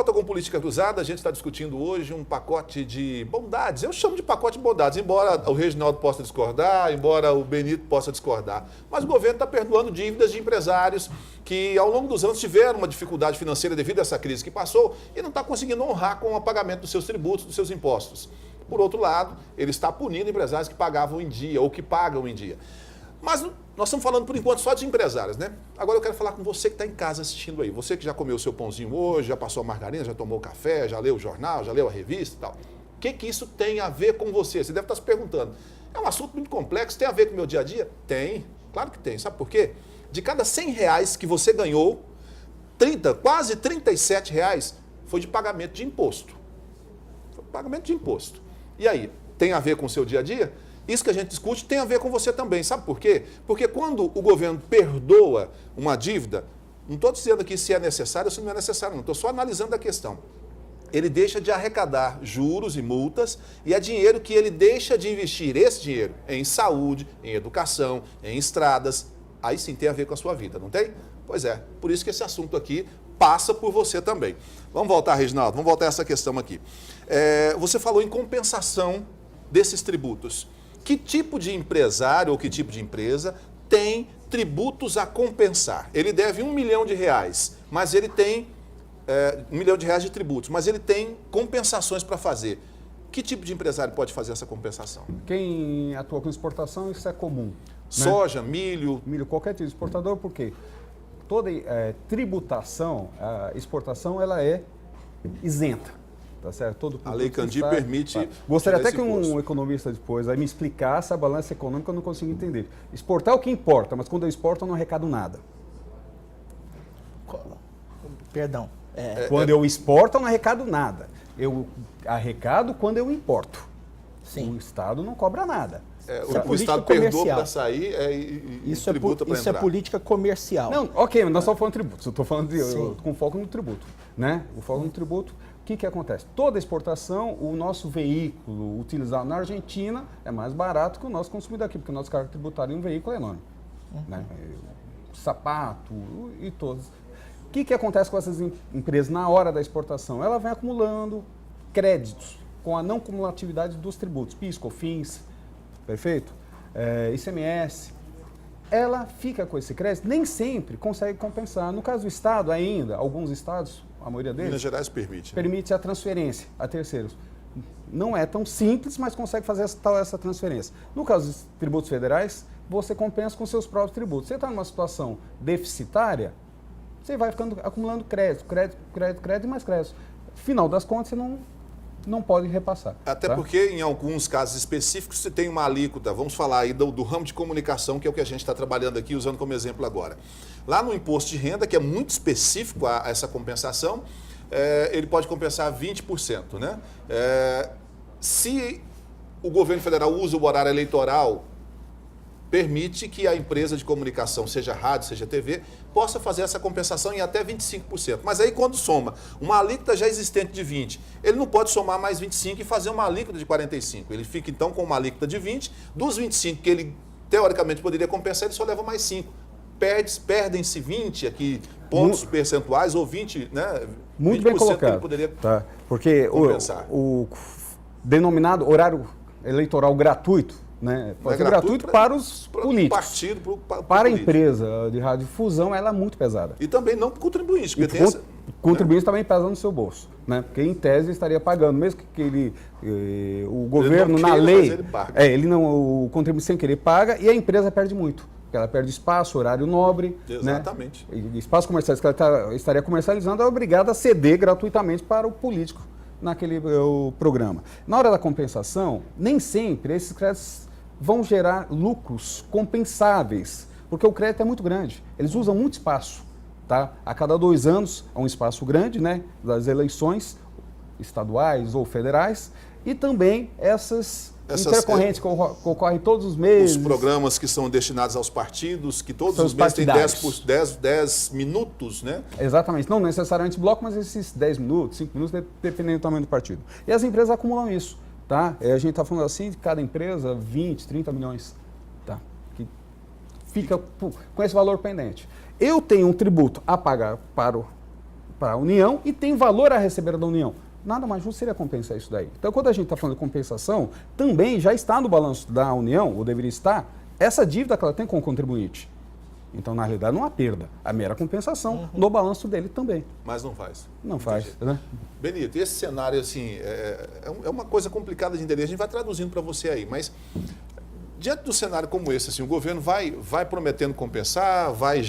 volta com Política Cruzada, a gente está discutindo hoje um pacote de bondades. Eu chamo de pacote de bondades, embora o Reginaldo possa discordar, embora o Benito possa discordar. Mas o governo está perdoando dívidas de empresários que ao longo dos anos tiveram uma dificuldade financeira devido a essa crise que passou e não está conseguindo honrar com o pagamento dos seus tributos, dos seus impostos. Por outro lado, ele está punindo empresários que pagavam em dia ou que pagam em dia. Mas nós estamos falando, por enquanto, só de empresários, né? Agora eu quero falar com você que está em casa assistindo aí. Você que já comeu o seu pãozinho hoje, já passou a margarina, já tomou café, já leu o jornal, já leu a revista e tal. O que isso tem a ver com você? Você deve estar se perguntando. É um assunto muito complexo, tem a ver com o meu dia a dia? Tem, claro que tem. Sabe por quê? De cada R$100 que você ganhou, quase R$37 foi de pagamento de imposto. Foi pagamento de imposto. E aí, tem a ver com o seu dia a dia? Isso que a gente discute tem a ver com você também. Sabe por quê? Porque quando o governo perdoa uma dívida, não estou dizendo aqui se é necessário ou se não é necessário, não. Estou só analisando a questão. Ele deixa de arrecadar juros e multas e é dinheiro que ele deixa de investir, esse dinheiro, em saúde, em educação, em estradas. Aí sim tem a ver com a sua vida, não tem? Pois é, por isso que esse assunto aqui passa por você também. Vamos voltar, Reginaldo, vamos voltar a essa questão aqui. Você falou em compensação desses tributos. Que tipo de empresário ou que tipo de empresa tem tributos a compensar? Ele deve R$1 milhão, mas ele tem R$1 milhão de tributos, mas ele tem compensações para fazer. Que tipo de empresário pode fazer essa compensação? Quem atua com exportação, isso é comum. Soja, milho? Milho, qualquer tipo de exportador, por quê? Toda tributação, a exportação, ela é isenta. Tá certo? A Lei Candir permite... Gostaria até que um economista depois me explicasse a balança econômica, eu não consigo entender. Exportar é o que importa, mas quando eu exporto eu não arrecado nada. Perdão. Quando eu exporto eu não arrecado nada. Eu arrecado quando eu importo. Sim. O Estado não cobra nada. O Estado perdoa para sair e tributa para entrar. Isso é política comercial. Não, ok, mas nós estamos falando de tributos. Eu estou falando com foco no tributo. Né? O foco no tributo. O que acontece? Toda exportação, o nosso veículo utilizado na Argentina é mais barato que o nosso consumido aqui, porque o nosso cargo tributário em um veículo é enorme. Né? Sapato e todos. O que acontece com essas empresas na hora da exportação? Ela vem acumulando créditos com a não cumulatividade dos tributos, PIS, COFINS, perfeito? ICMS. Ela fica com esse crédito, nem sempre consegue compensar. No caso do Estado ainda, alguns estados, a maioria deles... Minas Gerais permite. Permite a transferência a terceiros. Não é tão simples, mas consegue fazer essa transferência. No caso dos tributos federais, você compensa com seus próprios tributos. Você está numa situação deficitária, você vai acumulando crédito e mais crédito. Final das contas, você não pode repassar. Até porque, em alguns casos específicos, você tem uma alíquota. Vamos falar aí do ramo de comunicação, que é o que a gente está trabalhando aqui, usando como exemplo agora. Lá no imposto de renda, que é muito específico a essa compensação, ele pode compensar 20%. Né? Se o governo federal usa o horário eleitoral, permite que a empresa de comunicação, seja rádio, seja TV, possa fazer essa compensação em até 25%. Mas aí quando soma uma alíquota já existente de 20%, ele não pode somar mais 25% e fazer uma alíquota de 45%. Ele fica então com uma alíquota de 20%, dos 25% que ele teoricamente poderia compensar, ele só leva mais 5%. Perdem-se 20 aqui, pontos percentuais, ou 20%, né? Muito bem colocado. Ele poderia porque o denominado horário eleitoral gratuito, né? Pode ser gratuito para os políticos. Partido, para a empresa de radiodifusão, ela é muito pesada. E também não para o contribuinte. Contribuinte também pesa no seu bolso, né? Porque em tese estaria pagando, mesmo que o governo na lei, o contribuinte sem querer paga e a empresa perde muito. Porque ela perde espaço, horário nobre. Exatamente. Né? E espaço comercial que ela estaria comercializando é obrigada a ceder gratuitamente para o político naquele programa. Na hora da compensação, nem sempre esses créditos vão gerar lucros compensáveis, porque o crédito é muito grande. Eles usam muito espaço. Tá? A cada 2 anos, há um espaço grande, né, das eleições estaduais ou federais, e também essas intercorrentes que ocorrem todos os meses. Os programas que são destinados aos partidos, que todos os meses têm 10 minutos, né? Exatamente. Não necessariamente bloco, mas esses 10 minutos, 5 minutos, dependendo do tamanho do partido. E as empresas acumulam isso. Tá? A gente está falando assim, de cada empresa, 20, 30 milhões. Tá? Que fica com esse valor pendente. Eu tenho um tributo a pagar para para a União e tem valor a receber da União. Nada mais justo seria compensar isso daí. Então, quando a gente está falando de compensação, também já está no balanço da União, ou deveria estar, essa dívida que ela tem com o contribuinte. Então, na realidade, não há perda, a mera compensação no balanço dele também. Mas não faz. Não faz, né? Benito, esse cenário, assim, é uma coisa complicada de entender. A gente vai traduzindo para você aí, mas diante do cenário como esse, assim, o governo vai prometendo compensar, vai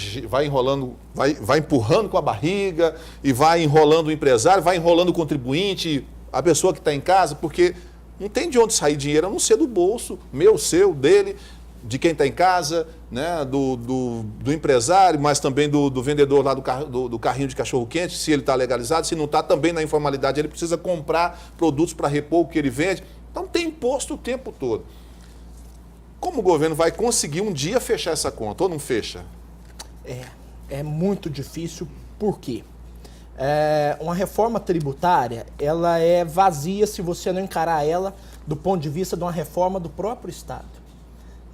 enrolando, vai empurrando com a barriga e vai enrolando o empresário, vai enrolando o contribuinte, a pessoa que está em casa, porque não tem de onde sair dinheiro, a não ser do bolso, meu, seu, dele, de quem está em casa, né, do empresário, mas também do vendedor lá do carrinho de cachorro-quente, se ele está legalizado, se não está também na informalidade, ele precisa comprar produtos para repor o que ele vende. Então tem imposto o tempo todo. Como o governo vai conseguir um dia fechar essa conta, ou não fecha? É muito difícil, por quê? Uma reforma tributária, ela é vazia se você não encarar ela do ponto de vista de uma reforma do próprio Estado,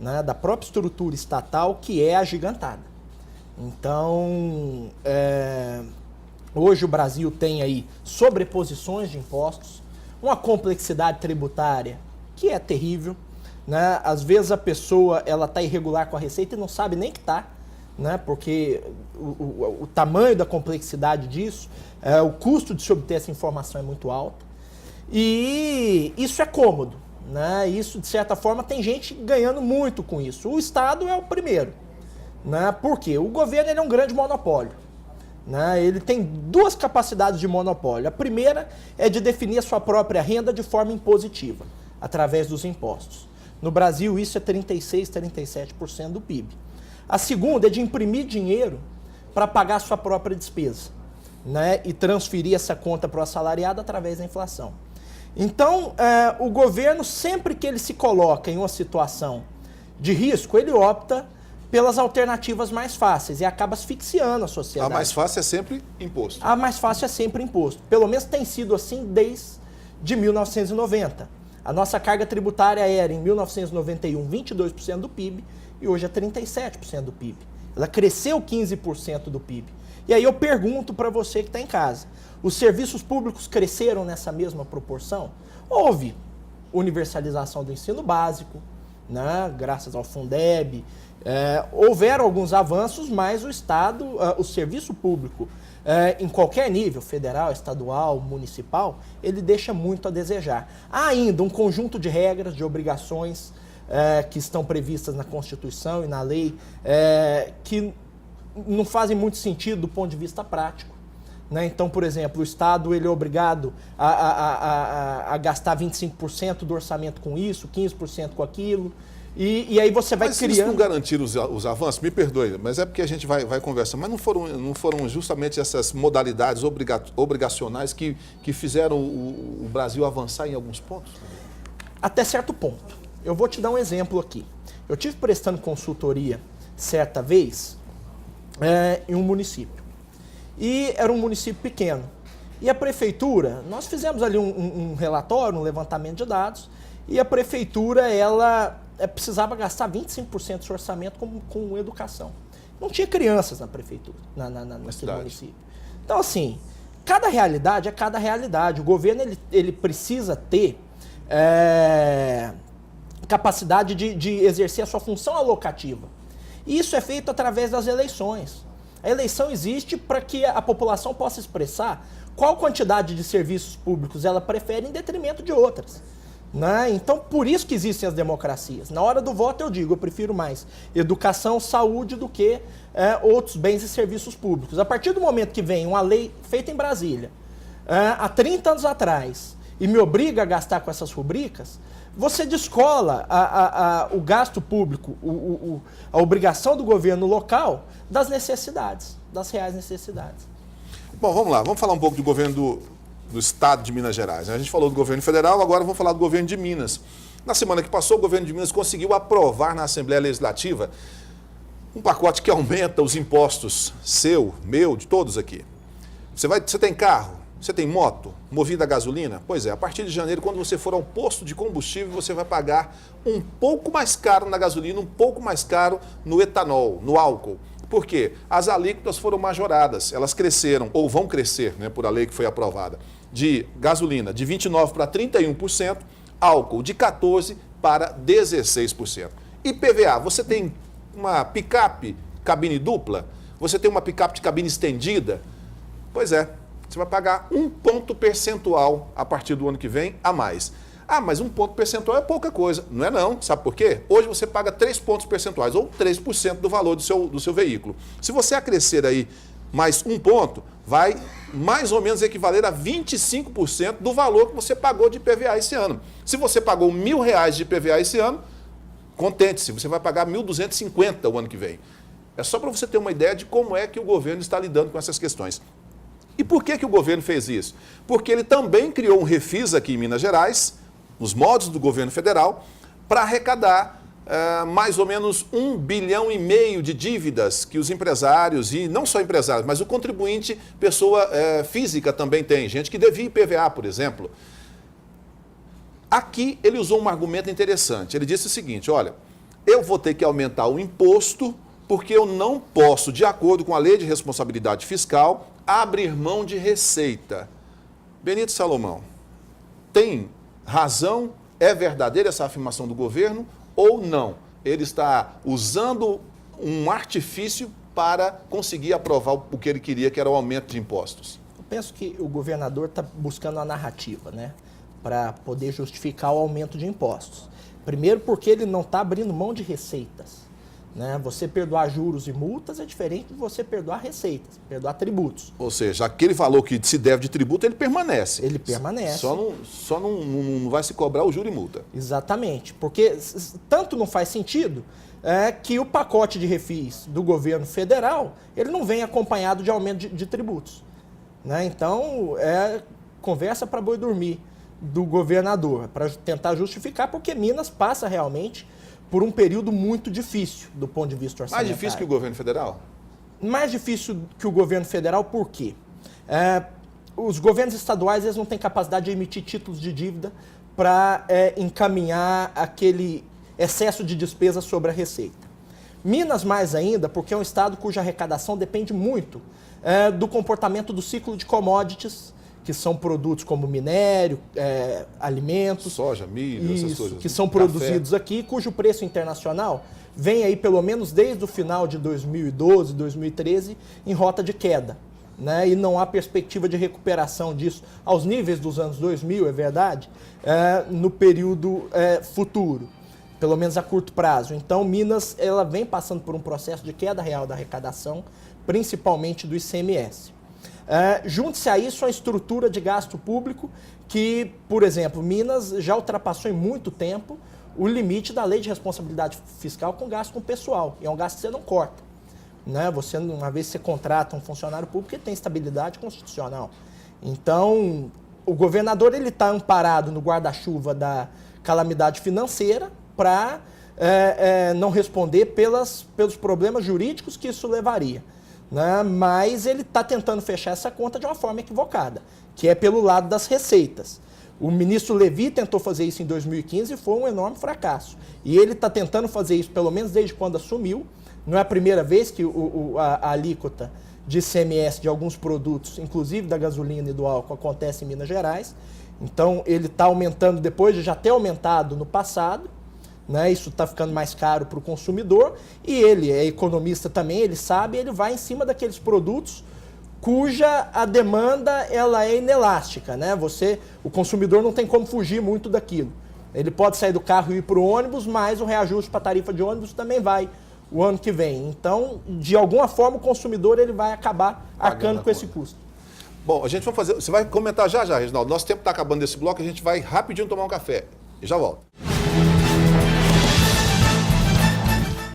né, da própria estrutura estatal, que é agigantada. Então, hoje o Brasil tem aí sobreposições de impostos, uma complexidade tributária que é terrível, né? Às vezes a pessoa está irregular com a receita e não sabe nem que está, né? Porque o tamanho da complexidade disso, o custo de se obter essa informação é muito alto. E isso é cômodo, né? Isso, de certa forma, tem gente ganhando muito com isso. O Estado é o primeiro, né? Por quê? O governo ele é um grande monopólio, né? Ele tem duas capacidades de monopólio. A primeira é de definir a sua própria renda de forma impositiva, através dos impostos. No Brasil, isso é 36%, 37% do PIB. A segunda é de imprimir dinheiro para pagar a sua própria despesa, né? E transferir essa conta para o assalariado através da inflação. Então, o governo, sempre que ele se coloca em uma situação de risco, ele opta pelas alternativas mais fáceis e acaba asfixiando a sociedade. A mais fácil é sempre imposto. A mais fácil é sempre imposto. Pelo menos tem sido assim desde 1990. A nossa carga tributária era, em 1991, 22% do PIB e hoje é 37% do PIB. Ela cresceu 15% do PIB. E aí eu pergunto para você que está em casa, os serviços públicos cresceram nessa mesma proporção? Houve universalização do ensino básico, né, graças ao Fundeb, houveram alguns avanços, mas o Estado, o serviço público, em qualquer nível, federal, estadual, municipal, ele deixa muito a desejar. Há ainda um conjunto de regras, de obrigações que estão previstas na Constituição e na lei, que não fazem muito sentido do ponto de vista prático, né? Então, por exemplo, o Estado ele é obrigado a gastar 25% do orçamento com isso, 15% com aquilo, e aí você vai criando... Mas se não garantir os avanços, me perdoe, mas é porque a gente vai conversar, mas não foram justamente essas modalidades obrigacionais que fizeram o Brasil avançar em alguns pontos? Até certo ponto. Eu vou te dar um exemplo aqui. Eu tive prestando consultoria certa vez em um município. E era um município pequeno. E a prefeitura, nós fizemos ali um relatório, um levantamento de dados, e a prefeitura, ela precisava gastar 25% do seu orçamento com educação. Não tinha crianças na prefeitura, naquele município. Então, assim, cada realidade é cada realidade. O governo ele precisa ter capacidade de exercer a sua função alocativa. E isso é feito através das eleições. A eleição existe para que a população possa expressar qual quantidade de serviços públicos ela prefere em detrimento de outras, né? Então, por isso que existem as democracias. Na hora do voto, eu digo, eu prefiro mais educação, saúde do que outros bens e serviços públicos. A partir do momento que vem uma lei feita em Brasília, há 30 anos atrás, e me obriga a gastar com essas rubricas, você descola o gasto público, a obrigação do governo local das necessidades, das reais necessidades. Bom, vamos lá, vamos falar um pouco do governo do Estado de Minas Gerais. A gente falou do governo federal, agora vamos falar do governo de Minas. Na semana que passou, o governo de Minas conseguiu aprovar na Assembleia Legislativa um pacote que aumenta os impostos seu, meu, de todos aqui. Você tem carro? Você tem moto movida a gasolina? Pois é, a partir de janeiro, quando você for ao posto de combustível, você vai pagar um pouco mais caro na gasolina, um pouco mais caro no etanol, no álcool. Por quê? As alíquotas foram majoradas, elas cresceram, ou vão crescer, né, por a lei que foi aprovada, de gasolina de 29% para 31%, álcool de 14% para 16%. IPVA, você tem uma picape cabine dupla? Você tem uma picape de cabine estendida? Pois é, você vai pagar 1 ponto percentual a partir do ano que vem a mais. Ah, mas 1 ponto percentual é pouca coisa. Não é não, sabe por quê? Hoje você paga 3 pontos percentuais, ou 3% do valor do seu veículo. Se você acrescer aí mais 1 ponto, vai mais ou menos equivaler a 25% do valor que você pagou de IPVA esse ano. Se você pagou R$1.000 de IPVA esse ano, contente-se, você vai pagar 1.250 o ano que vem. É só para você ter uma ideia de como é que o governo está lidando com essas questões. E por que o governo fez isso? Porque ele também criou um refis aqui em Minas Gerais, nos moldes do governo federal, para arrecadar mais ou menos 1,5 bilhão de dívidas que os empresários, e não só empresários, mas o contribuinte, pessoa física também tem, gente que devia IPVA, por exemplo. Aqui ele usou um argumento interessante, ele disse o seguinte, olha, eu vou ter que aumentar o imposto porque eu não posso, de acordo com a Lei de Responsabilidade Fiscal, abrir mão de receita. Benito Salomão, tem razão? É verdadeira essa afirmação do governo ou não? Ele está usando um artifício para conseguir aprovar o que ele queria, que era o aumento de impostos. Eu penso que o governador está buscando uma narrativa, né, para poder justificar o aumento de impostos. Primeiro porque ele não está abrindo mão de receitas. Né? Você perdoar juros e multas é diferente de você perdoar receitas, perdoar tributos. Ou seja, aquele valor que se deve de tributo, ele permanece. Ele permanece. Só não vai se cobrar o juro e multa. Exatamente, porque tanto não faz sentido que o pacote de refis do governo federal, ele não vem acompanhado de aumento de tributos. Né? Então, conversa para boi dormir do governador, para tentar justificar, porque Minas passa realmente por um período muito difícil do ponto de vista orçamentário. Mais difícil que o governo federal? Mais difícil que o governo federal, por quê? Os governos estaduais eles não têm capacidade de emitir títulos de dívida para encaminhar aquele excesso de despesa sobre a receita. Minas mais ainda, porque é um estado cuja arrecadação depende muito do comportamento do ciclo de commodities, que são produtos como minério, alimentos... Soja, milho, essas coisas. Que são produzidos aqui, cujo preço internacional vem aí pelo menos desde o final de 2012, 2013, em rota de queda. Né? E não há perspectiva de recuperação disso aos níveis dos anos 2000, é verdade, no período futuro, pelo menos a curto prazo. Então, Minas ela vem passando por um processo de queda real da arrecadação, principalmente do ICMS. Junte-se a isso a estrutura de gasto público que, por exemplo, Minas já ultrapassou em muito tempo o limite da Lei de Responsabilidade Fiscal com gasto com pessoal. E é um gasto que você não corta. Né? Você, uma vez que você contrata um funcionário público, ele tem estabilidade constitucional. Então, o governador está amparado no guarda-chuva da calamidade financeira para não responder pelos problemas jurídicos que isso levaria. Né? Mas ele está tentando fechar essa conta de uma forma equivocada, que é pelo lado das receitas. O ministro Levi tentou fazer isso em 2015 e foi um enorme fracasso. E ele está tentando fazer isso, pelo menos desde quando assumiu. Não é a primeira vez que a alíquota de ICMS de alguns produtos, inclusive da gasolina e do álcool, acontece em Minas Gerais. Então, ele está aumentando depois de já ter aumentado no passado. Né? Isso está ficando mais caro para o consumidor. E ele é economista também, ele sabe, ele vai em cima daqueles produtos cuja a demanda ela é inelástica. Né? O consumidor não tem como fugir muito daquilo. Ele pode sair do carro e ir para o ônibus, mas o reajuste para a tarifa de ônibus também vai o ano que vem. Então, de alguma forma, o consumidor ele vai acabar arcando com esse custo. Bom, a gente vai fazer... Você vai comentar já, Reginaldo. Nosso tempo está acabando nesse bloco, a gente vai rapidinho tomar um café. E já volto.